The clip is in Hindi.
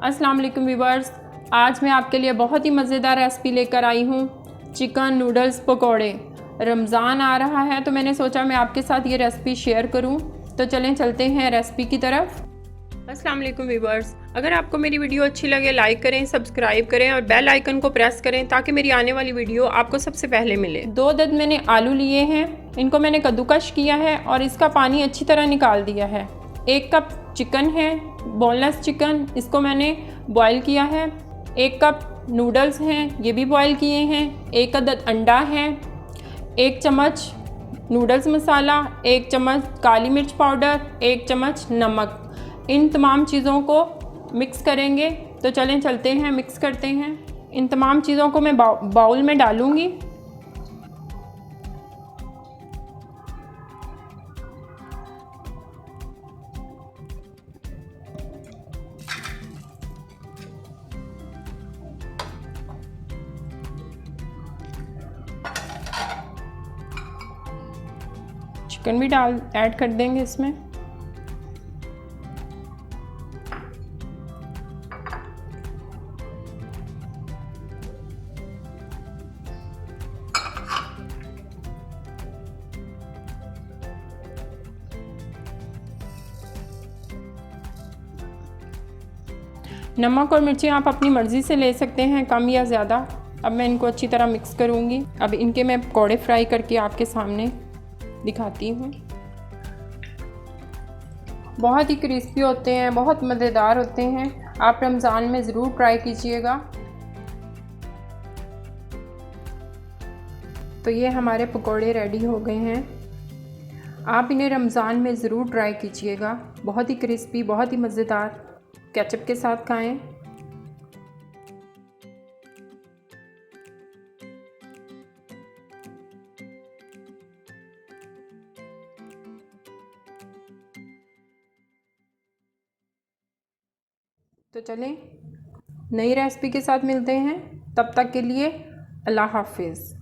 अस्सलाम वालेकुम व्यूअर्स, आज मैं आपके लिए बहुत ही मज़ेदार रेसिपी लेकर आई हूँ, चिकन नूडल्स पकोड़े। रमज़ान आ रहा है तो मैंने सोचा मैं आपके साथ ये रेसिपी शेयर करूँ। तो चलें चलते हैं रेसिपी की तरफ। अस्सलाम वालेकुम व्यूअर्स, अगर आपको मेरी वीडियो अच्छी लगे लाइक करें, सब्सक्राइब करें और बेल आइकन को प्रेस करें ताकि मेरी आने वाली वीडियो आपको सबसे पहले मिले। 2 अदद मैंने आलू लिए हैं, इनको मैंने कद्दूकश किया है और इसका पानी अच्छी तरह निकाल दिया है। 1 कप चिकन है, बोनलेस चिकन, इसको मैंने बॉईल किया है। 1 कप नूडल्स हैं, ये भी बॉईल किए हैं। 1 अदद अंडा है, 1 चम्मच नूडल्स मसाला, 1 चम्मच काली मिर्च पाउडर, 1 चम्मच नमक। इन तमाम चीज़ों को मिक्स करेंगे। तो चलें चलते हैं मिक्स करते हैं। इन तमाम चीज़ों को मैं बाउल में डालूँगी। चिकन भी ऐड कर देंगे इसमें। नमक और मिर्ची आप अपनी मर्ज़ी से ले सकते हैं, कम या ज़्यादा। अब मैं इनको अच्छी तरह मिक्स करूँगी। अब इनके मैं पकौड़े फ्राई करके आपके सामने दिखाती हूँ। बहुत ही क्रिस्पी होते हैं, बहुत मज़ेदार होते हैं। आप रमज़ान में ज़रूर ट्राई कीजिएगा। तो ये हमारे पकौड़े रेडी हो गए हैं। आप इन्हें रमज़ान में ज़रूर ट्राई कीजिएगा। बहुत ही क्रिस्पी, बहुत ही मज़ेदार। केचप के साथ खाएं। तो चलें नई रेसिपी के साथ मिलते हैं। तब तक के लिए अल्लाह हाफ़िज़।